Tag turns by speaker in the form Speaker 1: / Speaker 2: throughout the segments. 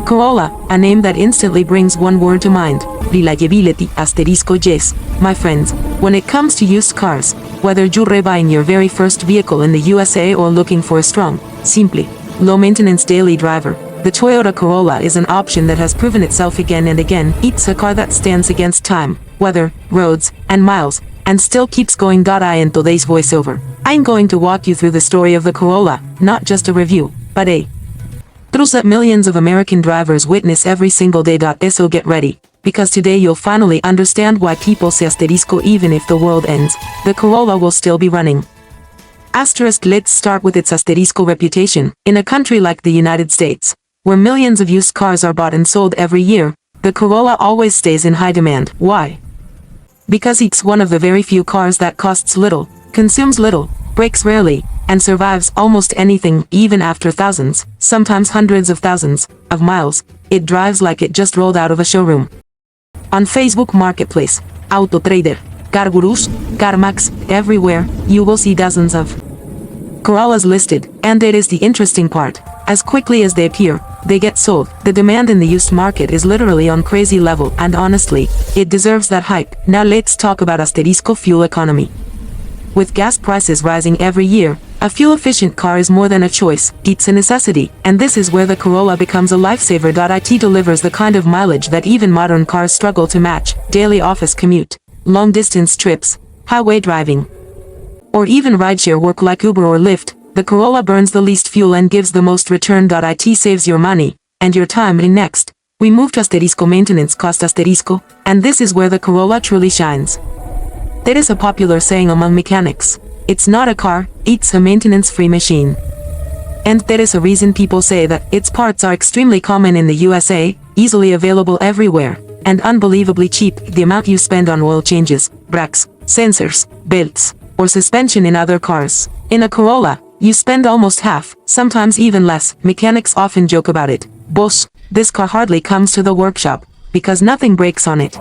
Speaker 1: Corolla, a name that instantly brings one word to mind, reliability, asterisco yes. My friends, when it comes to used cars, whether you're buying your very first vehicle in the USA or looking for a strong, simple, low-maintenance daily driver, the Toyota Corolla is an option that has proven itself again and again. It's a car that stands against time, weather, roads, and miles, and still keeps going. I in today's voiceover, I'm going to walk you through the story of the Corolla, not just a review, but a truth that millions of American drivers witness every single day. So get ready, because today you'll finally understand why people say asterisco even if the world ends, the Corolla will still be running. Asterisk. Let's start with its asterisco reputation. In a country like the United States, where millions of used cars are bought and sold every year, the Corolla always stays in high demand. Why? Because it's one of the very few cars that costs little, consumes little, breaks rarely, and survives almost anything. Even after thousands, sometimes hundreds of thousands, of miles, it drives like it just rolled out of a showroom. On Facebook Marketplace, AutoTrader, Car Gurus, CarMax, everywhere, you will see dozens of Corollas listed, and it is the interesting part. As quickly as they appear, they get sold. The demand in the used market is literally on crazy level, and honestly, it deserves that hype. Now let's talk about asterisco fuel economy. With gas prices rising every year, a fuel-efficient car is more than a choice, it's a necessity, and this is where the Corolla becomes a lifesaver. It delivers the kind of mileage that even modern cars struggle to match: daily office commute, long-distance trips, highway driving, or even rideshare work like Uber or Lyft. The Corolla burns the least fuel and gives the most return. It saves your money and your time. Next, we move to asterisco maintenance cost asterisco, and this is where the Corolla truly shines. There is a popular saying among mechanics: it's not a car, it's a maintenance-free machine. And there is a reason people say that. Its parts are extremely common in the USA, easily available everywhere, and unbelievably cheap. The amount you spend on oil changes, brakes, sensors, belts, or suspension in other cars, in a Corolla, you spend almost half, sometimes even less. Mechanics often joke about it: boss, this car hardly comes to the workshop, because nothing breaks on it.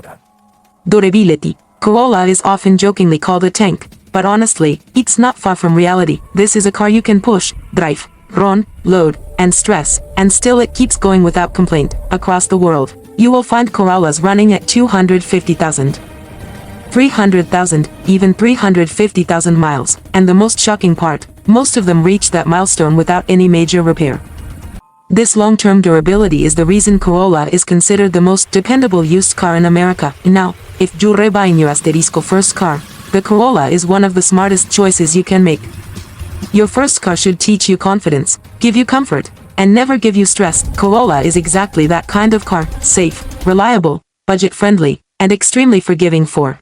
Speaker 1: Durability. Corolla is often jokingly called a tank, but honestly, it's not far from reality. This is a car you can push, drive, run, load, and stress, and still it keeps going without complaint. Across the world, you will find Corollas running at 250,000, 300,000, even 350,000 miles, and the most shocking part, most of them reach that milestone without any major repair. This long-term durability is the reason Corolla is considered the most dependable used car in America. Now, if you're buying your asterisco first car, the Corolla is one of the smartest choices you can make. Your first car should teach you confidence, give you comfort, and never give you stress. Corolla is exactly that kind of car: safe, reliable, budget-friendly, and extremely forgiving for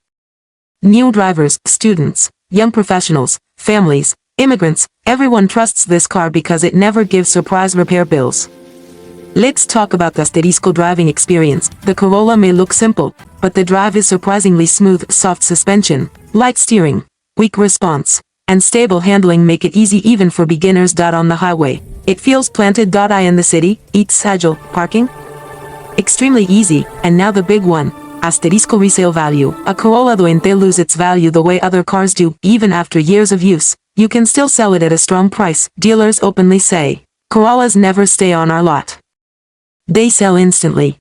Speaker 1: new drivers, students, young professionals, families, immigrants. Everyone trusts this car because it never gives surprise repair bills. Let's talk about the asterisco driving experience. The Corolla may look simple, but the drive is surprisingly smooth. Soft suspension, light steering, quick response, and stable handling make it easy even for beginners. On the highway, it feels planted. In the city, it's agile. Parking? Extremely easy. And now the big one: asterisco resale value. A Corolla doesn't lose its value the way other cars do. Even after years of use, you can still sell it at a strong price. Dealers openly say, Corollas never stay on our lot. They sell instantly.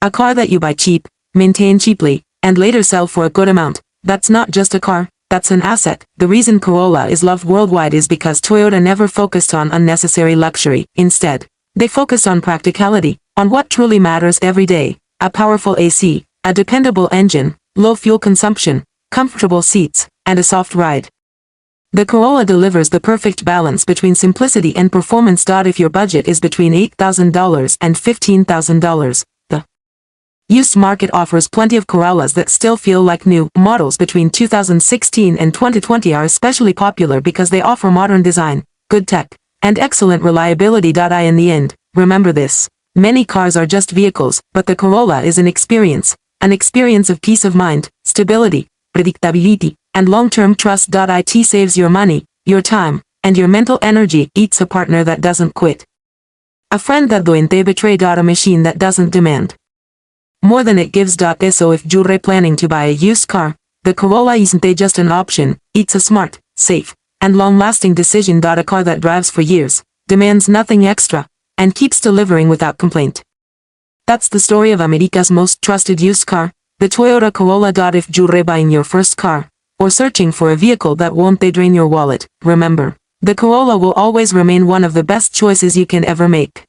Speaker 1: A car that you buy cheap, maintain cheaply, and later sell for a good amount, that's not just a car, that's an asset. The reason Corolla is loved worldwide is because Toyota never focused on unnecessary luxury. Instead, they focused on practicality, on what truly matters every day: a powerful AC, a dependable engine, low fuel consumption, comfortable seats, and a soft ride. The Corolla delivers the perfect balance between simplicity and performance. If your budget is between $8,000 and $15,000, the used market offers plenty of Corollas that still feel like new. Models between 2016 and 2020 are especially popular because they offer modern design, good tech, and excellent reliability. In the end, remember this: many cars are just vehicles, but the Corolla is an experience of peace of mind, stability, predictability, and long-term trust. It saves your money, your time, and your mental energy. It's a partner that doesn't quit, a friend that doesn't betray. A machine that doesn't demand more than it gives. So if you're planning to buy a used car, the Corolla isn't just an option, it's a smart, safe, and long-lasting decision. A car that drives for years, demands nothing extra, and keeps delivering without complaint. That's the story of America's most trusted used car, the Toyota Corolla. If you're buying your first car, or searching for a vehicle that won't drain your wallet, remember, the Corolla will always remain one of the best choices you can ever make.